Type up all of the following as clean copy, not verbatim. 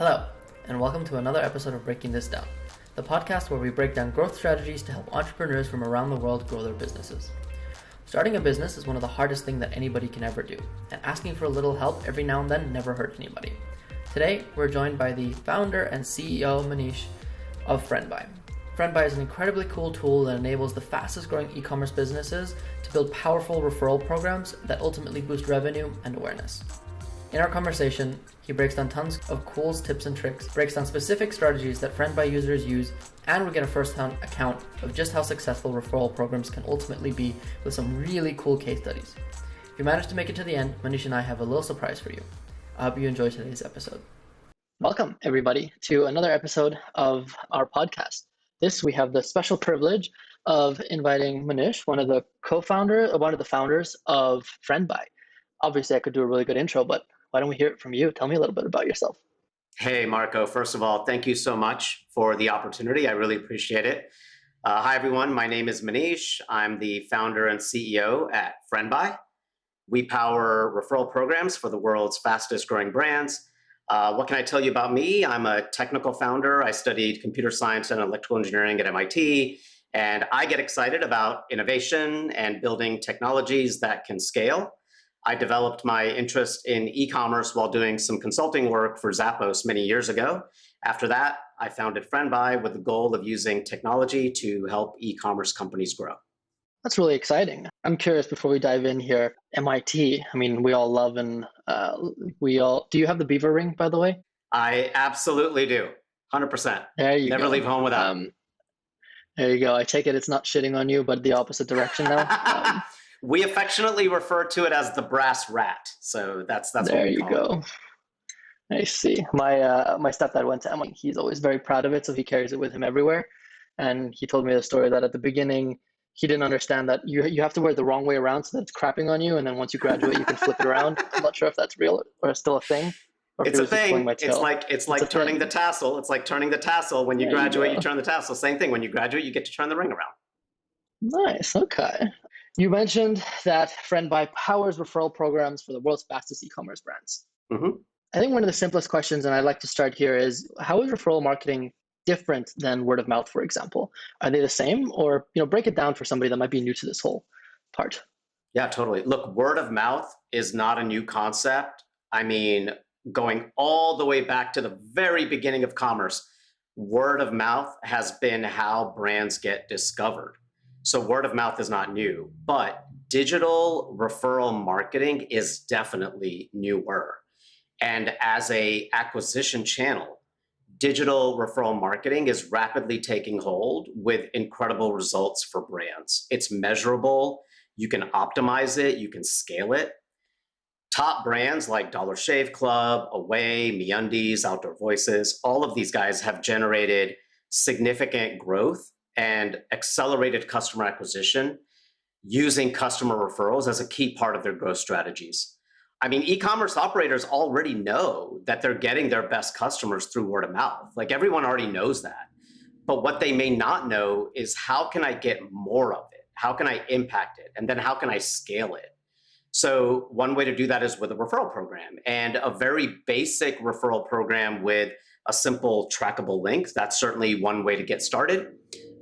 Hello, and welcome to another episode of Breaking This Down, the podcast where we break down growth strategies to help entrepreneurs from around the world grow their businesses. Starting a business is one of the hardest things that anybody can ever do, and asking for a little help every now and then never hurt anybody. Today, we're joined by the founder and CEO, Manish, of Friendbuy. Friendbuy is an incredibly cool tool that enables the fastest growing e-commerce businesses to build powerful referral programs that ultimately boost revenue and awareness. In our conversation, he breaks down tons of cool tips and tricks, breaks down specific strategies that Friendbuy users use, and we get a first-hand account of just how successful referral programs can ultimately be with some really cool case studies. If you manage to make it to the end, Manish and I have a little surprise for you. I hope you enjoy today's episode. Welcome, everybody, to another episode of our podcast. We have the special privilege of inviting Manish, one of the founders of Friendbuy. Obviously, I could do a really good intro, but why don't we hear it from you? Tell me a little bit about yourself. Hey, Marco. First of all, thank you so much for the opportunity. I really appreciate it. Hi, everyone. My name is Manish. I'm the founder and CEO at Friendbuy. We power referral programs for the world's fastest growing brands. What can I tell you about me? I'm a technical founder. I studied computer science and electrical engineering at MIT, and I get excited about innovation and building technologies that can scale. I developed my interest in e-commerce while doing some consulting work for Zappos many years ago. After that, I founded Friendbuy with the goal of using technology to help e-commerce companies grow. That's really exciting. I'm curious before we dive in here, MIT, we all love and do you have the beaver ring, by the way? I absolutely do. 100%. There you Never go. leave home without. There you go. I take it it's not shitting on you, but the opposite direction now. We affectionately refer to it as the brass rat. So that's there what we you call go. It. I see. My stepdad went to MIT. He's always very proud of it, so he carries it with him everywhere. And he told me the story that at the beginning, he didn't understand that you have to wear it the wrong way around so that it's crapping on you, and then once you graduate, you can flip it around. I'm not sure if that's real or still a thing. It's a thing. It's like turning the tassel. It's like turning the tassel. When you graduate, you turn the tassel. Same thing. When you graduate, you get to turn the ring around. Nice. Okay. You mentioned that Friendbuy powers referral programs for the world's fastest e-commerce brands. Mm-hmm. I think one of the simplest questions, and I'd like to start here, is how is referral marketing different than word of mouth, for example? Are they the same? Or break it down for somebody that might be new to this whole part. Yeah, totally. Look, word of mouth is not a new concept. Going all the way back to the very beginning of commerce, word of mouth has been how brands get discovered. So word of mouth is not new, but digital referral marketing is definitely newer. And as an acquisition channel, digital referral marketing is rapidly taking hold with incredible results for brands. It's measurable. You can optimize it. You can scale it. Top brands like Dollar Shave Club, Away, MeUndies, Outdoor Voices, all of these guys have generated significant growth and accelerated customer acquisition using customer referrals as a key part of their growth strategies. E-commerce operators already know that they're getting their best customers through word of mouth. Like everyone already knows that. But what they may not know is how can I get more of it? How can I impact it? And then how can I scale it? So one way to do that is with a referral program, and a very basic referral program with a simple trackable link. That's certainly one way to get started.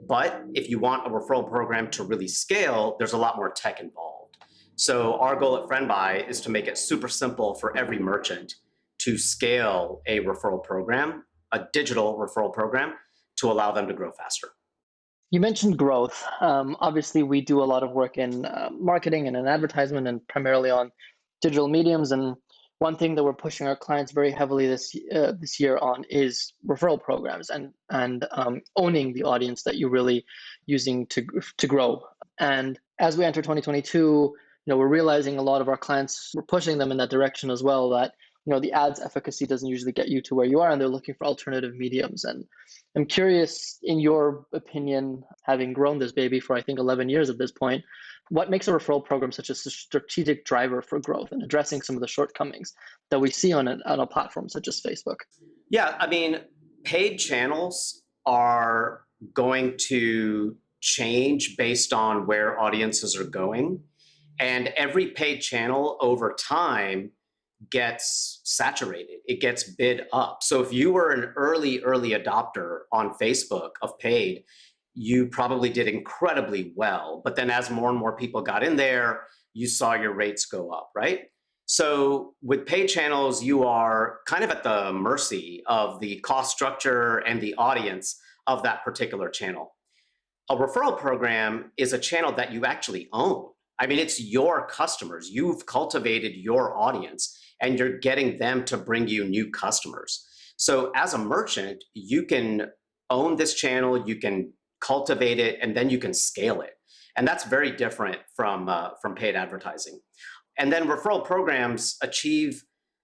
But if you want a referral program to really scale, there's a lot more tech involved. So our goal at Friendbuy is to make it super simple for every merchant to scale a referral program, a digital referral program, to allow them to grow faster. You mentioned growth. Obviously, we do a lot of work in marketing and in advertisement and primarily on digital mediums. And one thing that we're pushing our clients very heavily this year on is referral programs and owning the audience that you're really using to grow. And as we enter 2022, we're realizing a lot of our clients, we're pushing them in that direction as well, that the ads efficacy doesn't usually get you to where you are, and they're looking for alternative mediums. And I'm curious, in your opinion, having grown this baby for I think 11 years at this point, what makes a referral program such a strategic driver for growth and addressing some of the shortcomings that we see on a platform such as Facebook? Yeah, paid channels are going to change based on where audiences are going. And every paid channel over time gets saturated, it gets bid up. So if you were an early adopter on Facebook of paid, you probably did incredibly well. But then as more and more people got in there, you saw your rates go up, right? So with paid channels, you are kind of at the mercy of the cost structure and the audience of that particular channel. A referral program is a channel that you actually own. I mean, it's your customers. You've cultivated your audience and you're getting them to bring you new customers. So as a merchant, you can own this channel, you can cultivate it, and then you can scale it. And that's very different from paid advertising. And then referral programs achieve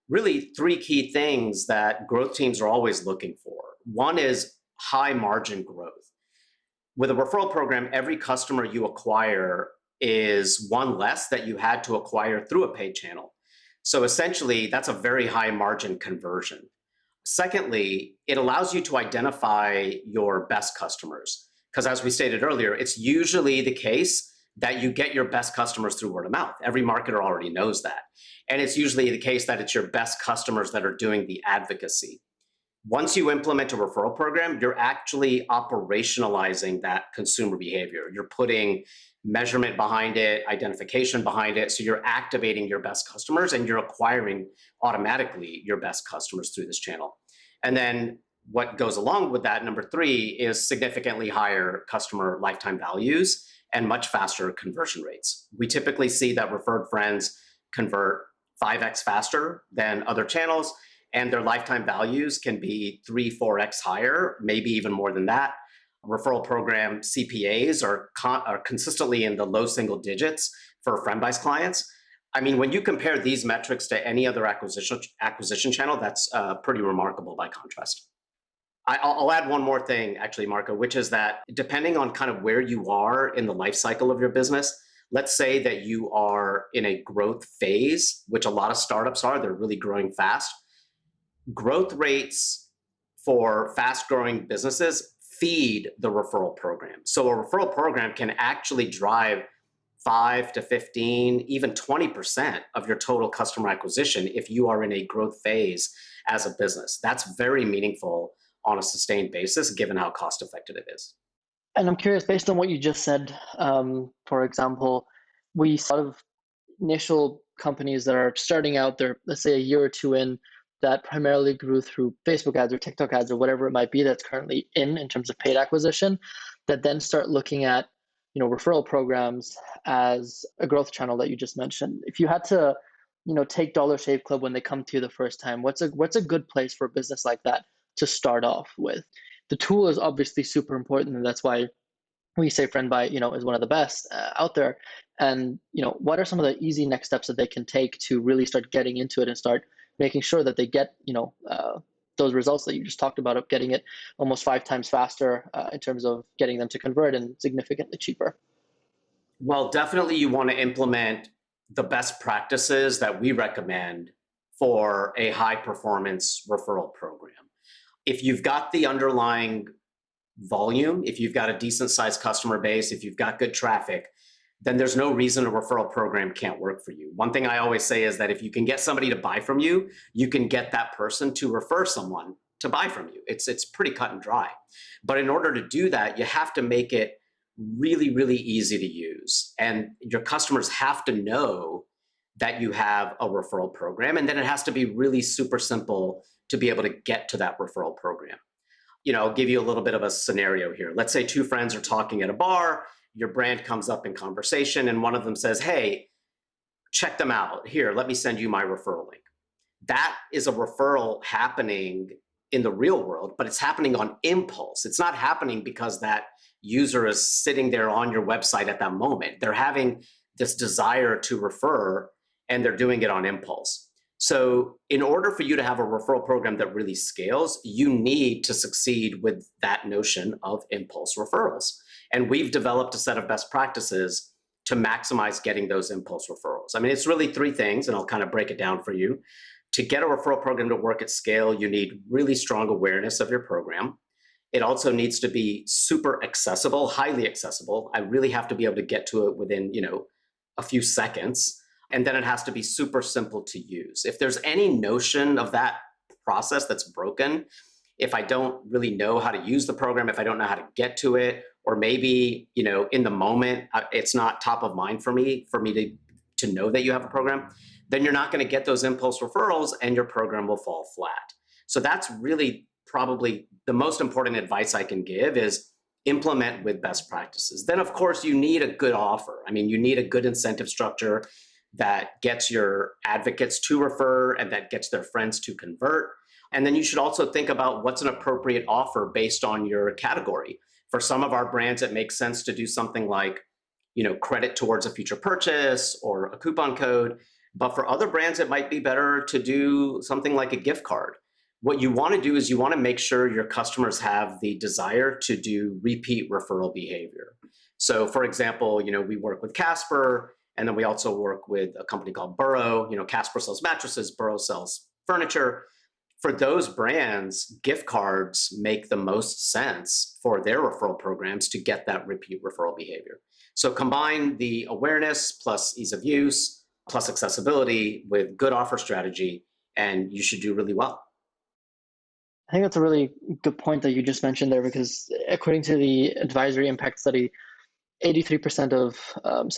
really three key things that growth teams are always looking for. One is high margin growth. With a referral program, every customer you acquire is one less that you had to acquire through a paid channel. So essentially, that's a very high margin conversion. Secondly, it allows you to identify your best customers. Because as we stated earlier, it's usually the case that you get your best customers through word of mouth. Every marketer already knows that. And it's usually the case that it's your best customers that are doing the advocacy. Once you implement a referral program, you're actually operationalizing that consumer behavior. You're putting measurement behind it, identification behind it. So you're activating your best customers and you're acquiring automatically your best customers through this channel. And then what goes along with that, number three, is significantly higher customer lifetime values and much faster conversion rates. We typically see that referred friends convert 5x faster than other channels, and their lifetime values can be 3-4x higher, maybe even more than that. Referral program CPAs are consistently in the low single digits for Friendbuy's clients. I mean, when you compare these metrics to any other acquisition channel, that's pretty remarkable by contrast. I'll add one more thing, actually, Marco, which is that depending on kind of where you are in the life cycle of your business, let's say that you are in a growth phase, which a lot of startups are, they're really growing fast. Growth rates for fast growing businesses feed the referral program. So a referral program can actually drive 5 to 15, even 20% of your total customer acquisition if you are in a growth phase as a business. That's very meaningful on a sustained basis, given how cost effective it is. And I'm curious, based on what you just said, for example, we saw of initial companies that are starting out, they're, let's say, a year or two in, that primarily grew through Facebook ads or TikTok ads or whatever it might be that's currently in terms of paid acquisition, that then start looking at, referral programs as a growth channel that you just mentioned. If you had to, take Dollar Shave Club when they come to you the first time, what's a good place for a business like that to start off with? The tool is obviously super important, and that's why we say Friendbuy, is one of the best out there. And what are some of the easy next steps that they can take to really start getting into it and start making sure that they get those results that you just talked about, of getting it almost 5 times faster in terms of getting them to convert, and significantly cheaper? Well, definitely you want to implement the best practices that we recommend for a high performance referral program. If you've got the underlying volume, if you've got a decent sized customer base, if you've got good traffic, then there's no reason a referral program can't work for you. One thing I always say is that if you can get somebody to buy from you, you can get that person to refer someone to buy from you. It's pretty cut and dry. But in order to do that, you have to make it really, really easy to use. And your customers have to know that you have a referral program. And then it has to be really super simple to be able to get to that referral program. I'll give you a little bit of a scenario here. Let's say 2 friends are talking at a bar, your brand comes up in conversation, and one of them says, "Hey, check them out. Here, let me send you my referral link." That is a referral happening in the real world, but it's happening on impulse. It's not happening because that user is sitting there on your website at that moment. They're having this desire to refer, and they're doing it on impulse. So in order for you to have a referral program that really scales, you need to succeed with that notion of impulse referrals. And we've developed a set of best practices to maximize getting those impulse referrals. I mean, it's really 3 things, and I'll kind of break it down for you. To get a referral program to work at scale, you need really strong awareness of your program. It also needs to be super accessible, highly accessible. I really have to be able to get to it within, a few seconds. And then it has to be super simple to use. If there's any notion of that process that's broken, if I don't really know how to use the program, if I don't know how to get to it, or maybe, in the moment, it's not top of mind for me to know that you have a program, then you're not going to get those impulse referrals and your program will fall flat. So that's really probably the most important advice I can give is implement with best practices. Then, of course, you need a good offer. I mean, you need a good incentive structure that gets your advocates to refer and that gets their friends to convert. And then you should also think about what's an appropriate offer based on your category. For some of our brands, it makes sense to do something like, credit towards a future purchase or a coupon code. But for other brands, it might be better to do something like a gift card. What you want to do is you want to make sure your customers have the desire to do repeat referral behavior. So for example, we work with Casper, and then we also work with a company called Burrow. Casper sells mattresses, Burrow sells furniture. For those brands, gift cards make the most sense for their referral programs to get that repeat referral behavior. So combine the awareness plus ease of use plus accessibility with good offer strategy, and you should do really well. I think that's a really good point that you just mentioned there, because according to the advisory impact study, 83% of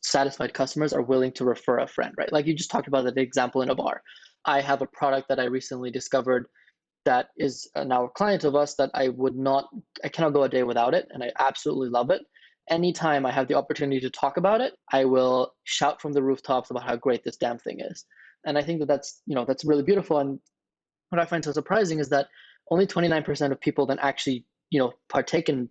satisfied customers are willing to refer a friend, right? Like you just talked about that example in a bar. I have a product that I recently discovered that is now a client of us that I cannot go a day without it, and I absolutely love it. Anytime I have the opportunity to talk about it, I will shout from the rooftops about how great this damn thing is. And I think that's really beautiful. And what I find so surprising is that only 29% of people then actually, partake in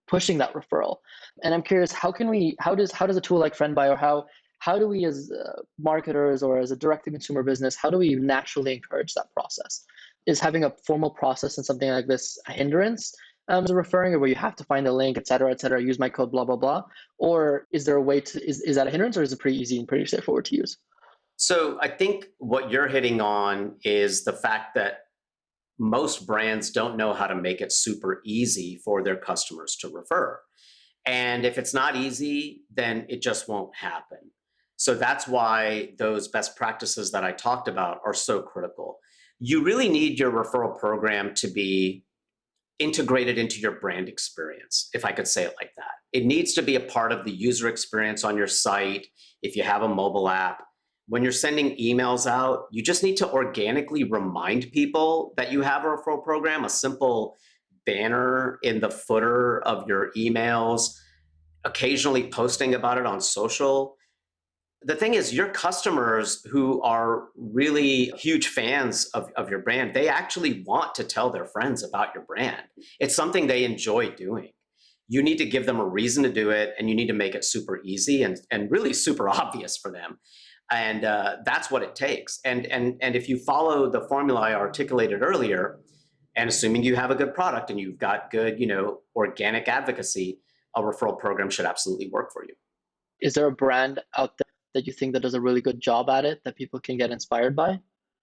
pushing that referral. And I'm curious, how does a tool like Friendbuy, or how do we as marketers or as a direct-to-consumer business, how do we naturally encourage that process? Is having a formal process and something like this a hindrance to referring, or where you have to find a link, et cetera, use my code, blah, blah, blah? Or is there a way is that a hindrance, or is it pretty easy and pretty straightforward to use? So I think what you're hitting on is the fact that most brands don't know how to make it super easy for their customers to refer. And if it's not easy, then it just won't happen. So that's why those best practices that I talked about are so critical. You really need your referral program to be integrated into your brand experience, if I could say it like that. It needs to be a part of the user experience on your site. If you have a mobile app, when you're sending emails out, you just need to organically remind people that you have a referral program, a simple banner in the footer of your emails, occasionally posting about it on social. The thing is, your customers who are really huge fans of your brand, they actually want to tell their friends about your brand. It's something they enjoy doing. You need to give them a reason to do it, and you need to make it super easy and really super obvious for them. And that's what it takes. And if you follow the formula I articulated earlier, and assuming you have a good product and you've got good, organic advocacy, a referral program should absolutely work for you. Is there a brand out there that you think that does a really good job at it that people can get inspired by?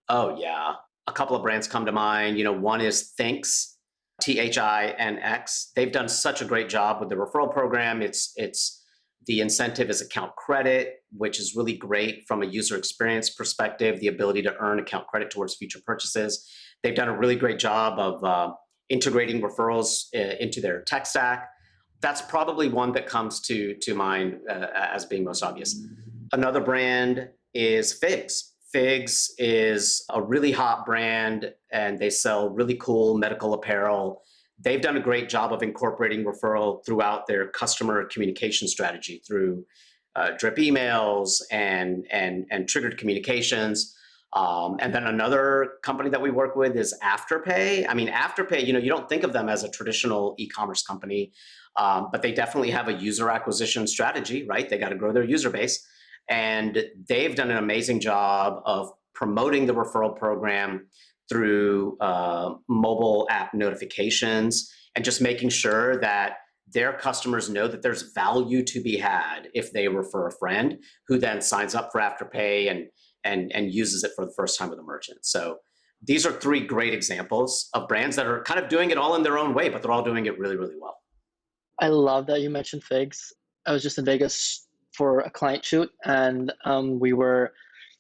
Oh yeah, a couple of brands come to mind. One is Thinx, THINX. They've done such a great job with the referral program. It's the incentive is account credit, which is really great from a user experience perspective, the ability to earn account credit towards future purchases. They've done a really great job of integrating referrals into their tech stack. That's probably one that comes to mind as being most obvious. Another brand is Figs. Figs is a really hot brand, and they sell really cool medical apparel. They've done a great job of incorporating referral throughout their customer communication strategy through drip emails and triggered communications. And then another company that we work with is Afterpay. I mean, Afterpay, you don't think of them as a traditional e-commerce company, but they definitely have a user acquisition strategy, right? They got to grow their user base. And they've done an amazing job of promoting the referral program through mobile app notifications and just making sure that their customers know that there's value to be had if they refer a friend who then signs up for Afterpay and uses it for the first time with a merchant. So these are three great examples of brands that are kind of doing it all in their own way, but they're all doing it really, really well. I love that you mentioned Figs. I was just in Vegas for a client shoot, and we were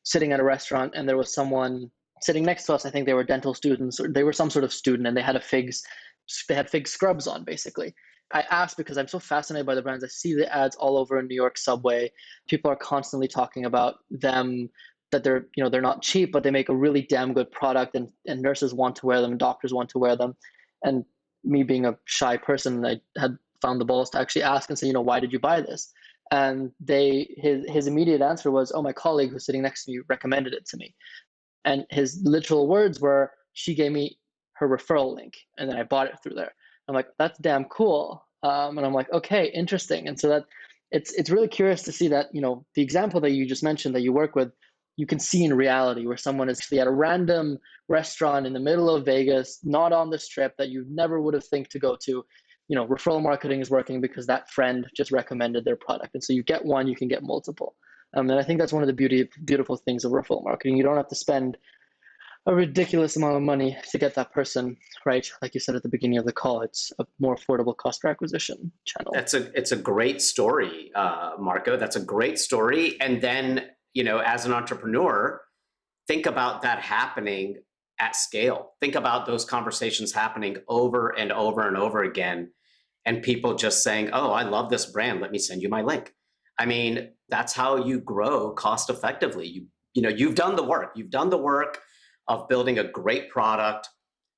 sitting at a restaurant, and there was someone sitting next to us. I think they were dental students, or they were some sort of student, and they had fig scrubs on, basically. I asked because I'm so fascinated by the brands. I see the ads all over in New York subway. People are constantly talking about them, that they're not cheap, but they make a really damn good product, and nurses want to wear them, and doctors want to wear them. And me being a shy person, I had found the balls to actually ask and say, why did you buy this? And his immediate answer was, oh, my colleague who's sitting next to me recommended it to me. And his literal words were, she gave me her referral link, and then I bought it through there. I'm like, that's damn cool. And I'm like, okay, interesting. And so that it's really curious to see that, the example that you just mentioned that you work with, you can see in reality where someone is actually at a random restaurant in the middle of Vegas, not on the strip, that you never would have think to go to. Referral marketing is working because that friend just recommended their product. And so you get one, you can get multiple. And I think that's one of the beautiful things of referral marketing. You don't have to spend a ridiculous amount of money to get that person, right? Like you said at the beginning of the call, it's a more affordable cost per acquisition channel. It's a great story, Marco. That's a great story. And then, as an entrepreneur, think about that happening at scale. Think about those conversations happening over and over and over again, and people just saying, oh, I love this brand, let me send you my link. I mean, that's how you grow cost effectively. You've done the work. You've done the work of building a great product,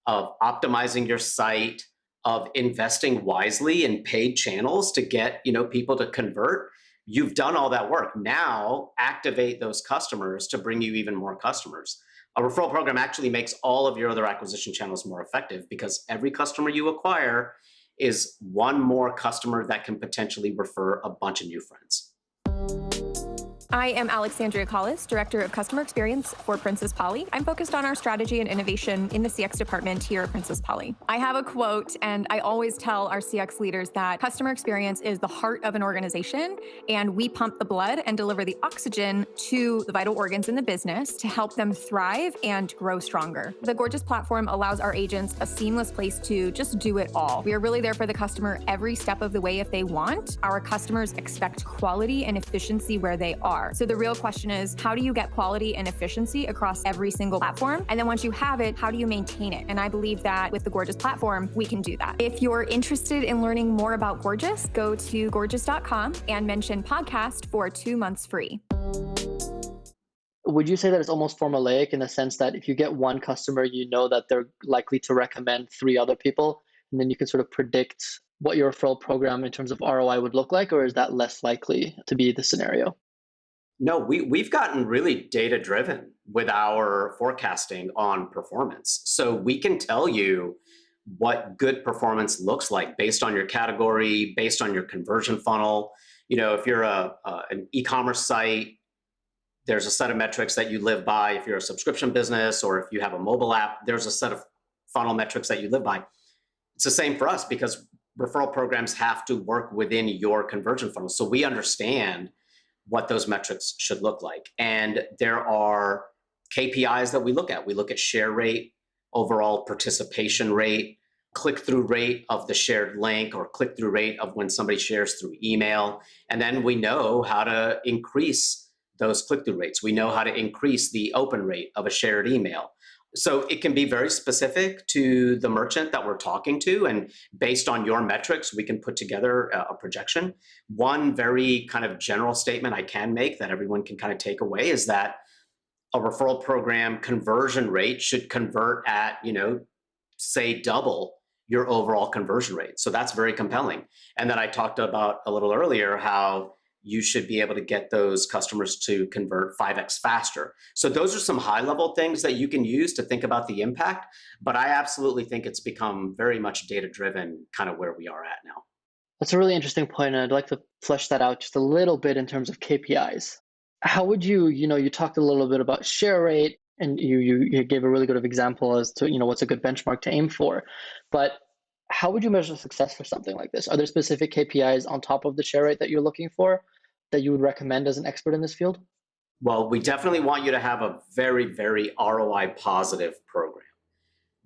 of optimizing your site, of investing wisely in paid channels to get, people to convert. You've done all that work. Now activate those customers to bring you even more customers. A referral program actually makes all of your other acquisition channels more effective, because every customer you acquire is one more customer that can potentially refer a bunch of new friends. I am Alexandria Collis, Director of Customer Experience for Princess Polly. I'm focused on our strategy and innovation in the CX department here at Princess Polly. I have a quote, and I always tell our CX leaders that customer experience is the heart of an organization, and we pump the blood and deliver the oxygen to the vital organs in the business to help them thrive and grow stronger. The Gorgeous platform allows our agents a seamless place to just do it all. We are really there for the customer every step of the way if they want. Our customers expect quality and efficiency where they are. So the real question is, how do you get quality and efficiency across every single platform? And then once you have it, how do you maintain it? And I believe that with the Gorgeous platform, we can do that. If you're interested in learning more about Gorgeous, go to gorgeous.com and mention podcast for 2 months free. Would you say that it's almost formulaic in the sense that if you get one customer, you know that they're likely to recommend 3 other people, and then you can sort of predict what your referral program in terms of ROI would look like, or is that less likely to be the scenario? No, we've gotten really data driven with our forecasting on performance. So we can tell you what good performance looks like based on your category, based on your conversion funnel. If you're an e-commerce site, there's a set of metrics that you live by. If you're a subscription business, or if you have a mobile app, there's a set of funnel metrics that you live by. It's the same for us, because referral programs have to work within your conversion funnel. So we understand what those metrics should look like. And there are KPIs that we look at. We look at share rate, overall participation rate, click-through rate of the shared link, or click-through rate of when somebody shares through email. And then we know how to increase those click-through rates. We know how to increase the open rate of a shared email. So it can be very specific to the merchant that we're talking to, and based on your metrics, we can put together a projection. One very kind of general statement I can make that everyone can kind of take away is that a referral program conversion rate should convert at, say double your overall conversion rate. So that's very compelling. And then I talked about a little earlier how you should be able to get those customers to convert 5x faster. So those are some high level things that you can use to think about the impact. But I absolutely think it's become very much data driven, kind of where we are at now. That's a really interesting point, and I'd like to flesh that out just a little bit in terms of KPIs. How would you talked a little bit about share rate, and you gave a really good example as to, what's a good benchmark to aim for. But how would you measure success for something like this? Are there specific KPIs on top of the share rate that you're looking for that you would recommend as an expert in this field? Well, we definitely want you to have a very, very ROI positive program.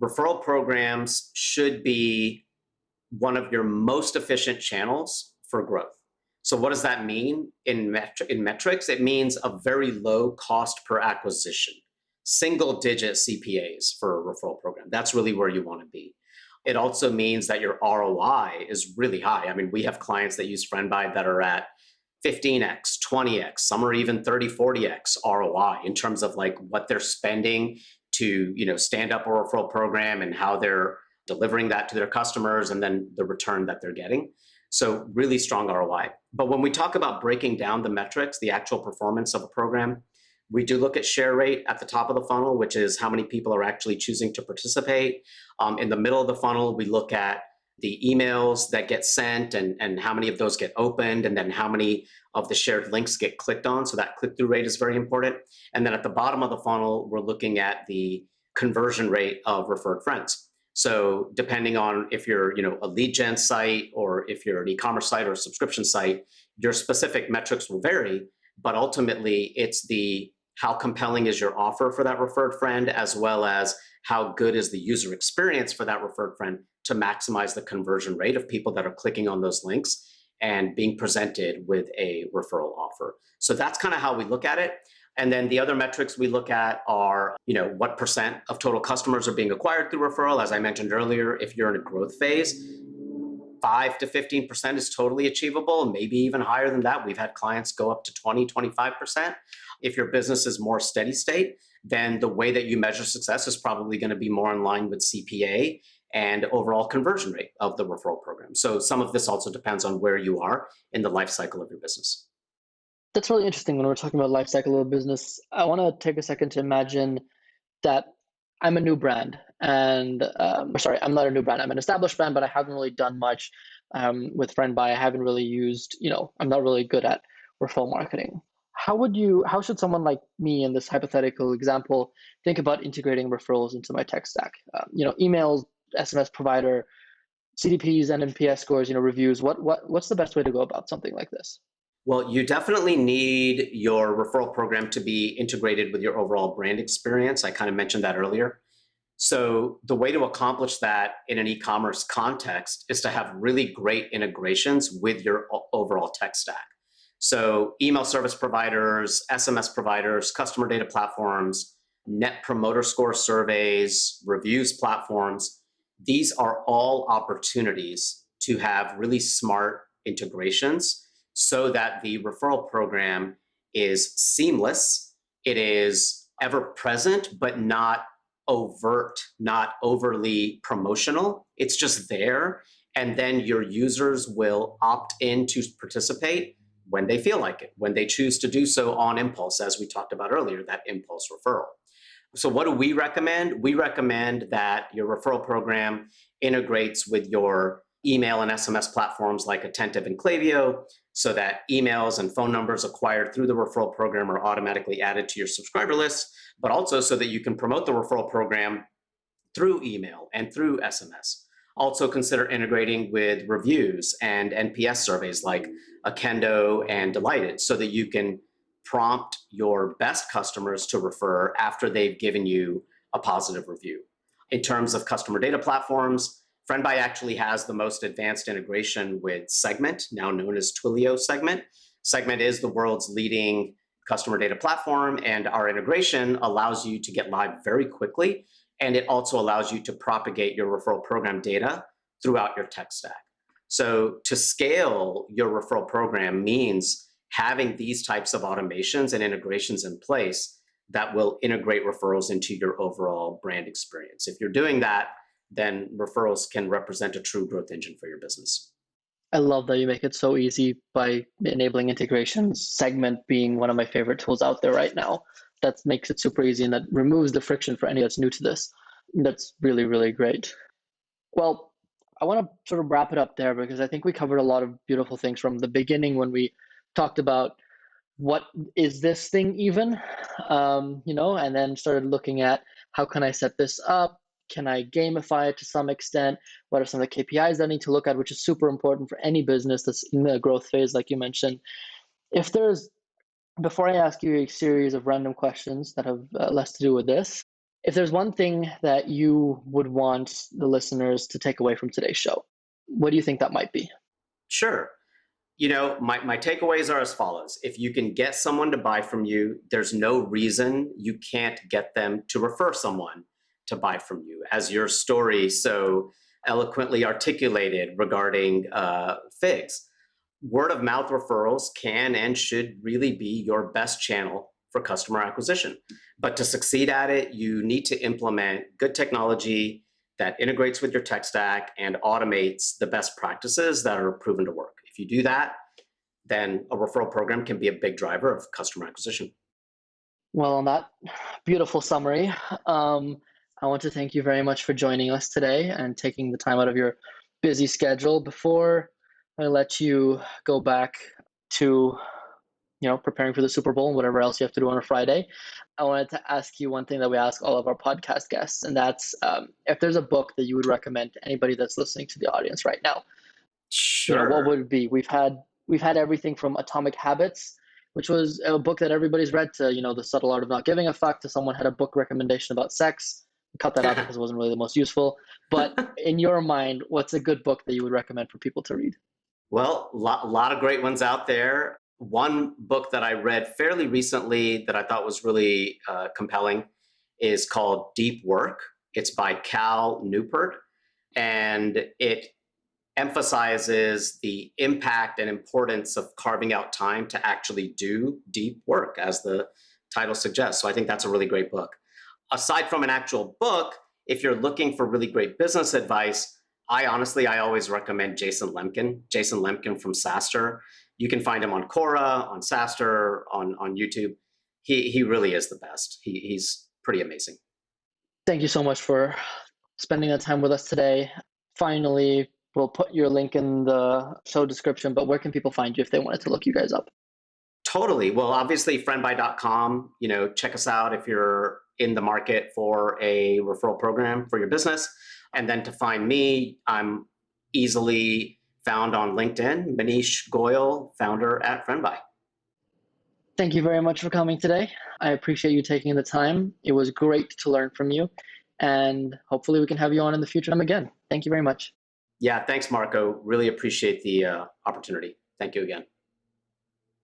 Referral programs should be one of your most efficient channels for growth. So what does that mean in metrics? It means a very low cost per acquisition, single digit CPAs for a referral program. That's really where you want to be. It also means that your ROI is really high. I mean, we have clients that use Friendbuy that are at 15x, 20x, some are even 30, 40x ROI in terms of like what they're spending to, stand up a referral program and how they're delivering that to their customers and then the return that they're getting. So really strong ROI. But when we talk about breaking down the metrics, the actual performance of a program, we do look at share rate at the top of the funnel, which is how many people are actually choosing to participate. In the middle of the funnel, we look at the emails that get sent and how many of those get opened, and then how many of the shared links get clicked on. So that click-through rate is very important. And then at the bottom of the funnel, we're looking at the conversion rate of referred friends. So depending on if you're, a lead gen site or if you're an e-commerce site or a subscription site, your specific metrics will vary. But ultimately, it's the how compelling is your offer for that referred friend, as well as how good is the user experience for that referred friend to maximize the conversion rate of people that are clicking on those links and being presented with a referral offer. So that's kind of how we look at it. And then the other metrics we look at are, what percent of total customers are being acquired through referral. As I mentioned earlier, if you're in a growth phase, 5 to 15% is totally achievable, maybe even higher than that. We've had clients go up to 20, 25%. If your business is more steady state, then the way that you measure success is probably going to be more in line with CPA and overall conversion rate of the referral program. So some of this also depends on where you are in the life cycle of your business. That's really interesting when we're talking about life cycle of a business. I want to take a second to imagine that I'm a new brand and I'm not a new brand. I'm an established brand, but I haven't really done much with Friendbuy. I haven't really used, I'm not really good at referral marketing. How should someone like me in this hypothetical example think about integrating referrals into my tech stack? Emails, SMS provider, CDPs, NPS scores, reviews. What's the best way to go about something like this? Well, you definitely need your referral program to be integrated with your overall brand experience. I kind of mentioned that earlier. So the way to accomplish that in an e-commerce context is to have really great integrations with your overall tech stack. So email service providers, SMS providers, customer data platforms, net promoter score surveys, reviews platforms, these are all opportunities to have really smart integrations so that the referral program is seamless, it is ever present, but not overt, not overly promotional. It's just there. And then your users will opt in to participate when they feel like it, when they choose to do so on impulse, as we talked about earlier, that impulse referral. So what do we recommend? We recommend that your referral program integrates with your email and SMS platforms like Attentive and Klaviyo, so that emails and phone numbers acquired through the referral program are automatically added to your subscriber list, but also so that you can promote the referral program through email and through SMS. Also consider integrating with reviews and NPS surveys like Akendo and Delighted so that you can prompt your best customers to refer after they've given you a positive review. In terms of customer data platforms, Friendbuy actually has the most advanced integration with Segment, now known as Twilio Segment. Segment is the world's leading customer data platform, and our integration allows you to get live very quickly, and it also allows you to propagate your referral program data throughout your tech stack. So to scale your referral program means having these types of automations and integrations in place that will integrate referrals into your overall brand experience. If you're doing that, then referrals can represent a true growth engine for your business. I love that you make it so easy by enabling integrations, Segment being one of my favorite tools out there right now. That makes it super easy and that removes the friction for any that's new to this. That's really, really great. Well, I want to sort of wrap it up there because I think we covered a lot of beautiful things from the beginning when we talked about what is this thing even, and then started looking at how can I set this up? Can I gamify it to some extent? What are some of the KPIs that I need to look at, which is super important for any business that's in the growth phase, like you mentioned. Before I ask you a series of random questions that have less to do with this, if there's one thing that you would want the listeners to take away from today's show, what do you think that might be? Sure. My takeaways are as follows. If you can get someone to buy from you, there's no reason you can't get them to refer someone to buy from you. As your story so eloquently articulated regarding figs, word of mouth referrals can and should really be your best channel for customer acquisition. But to succeed at it, you need to implement good technology that integrates with your tech stack and automates the best practices that are proven to work. If you do that, then a referral program can be a big driver of customer acquisition. Well, on that beautiful summary, I want to thank you very much for joining us today and taking the time out of your busy schedule. Before I let you go back to preparing for the Super Bowl and whatever else you have to do on a Friday, I wanted to ask you one thing that we ask all of our podcast guests, and that's if there's a book that you would recommend to anybody that's listening to the audience right now. Sure. What would it be? We've had everything from Atomic Habits, which was a book that everybody's read, to The Subtle Art of Not Giving a Fuck, to someone had a book recommendation about sex. Cut that out because it wasn't really the most useful. But in your mind, what's a good book that you would recommend for people to read? Well, a lot of great ones out there. One book that I read fairly recently that I thought was really compelling is called Deep Work. It's by Cal Newport, and it emphasizes the impact and importance of carving out time to actually do deep work, as the title suggests. So I think that's a really great book. Aside from an actual book, if you're looking for really great business advice, I always recommend Jason Lemkin from SaaStr. You can find him on Quora, on SaaStr, on YouTube. He really is the best. He's pretty amazing. Thank you so much for spending that time with us today. Finally, we'll put your link in the show description, but where can people find you if they wanted to look you guys up? Totally. Well, obviously, friendbuy.com. Check us out if you're in the market for a referral program for your business. And then to find me, I'm easily found on LinkedIn, Manish Goyal, founder at Friendbuy. Thank you very much for coming today. I appreciate you taking the time. It was great to learn from you. And hopefully we can have you on in the future time again. Thank you very much. Yeah, thanks, Marco. Really appreciate the opportunity. Thank you again.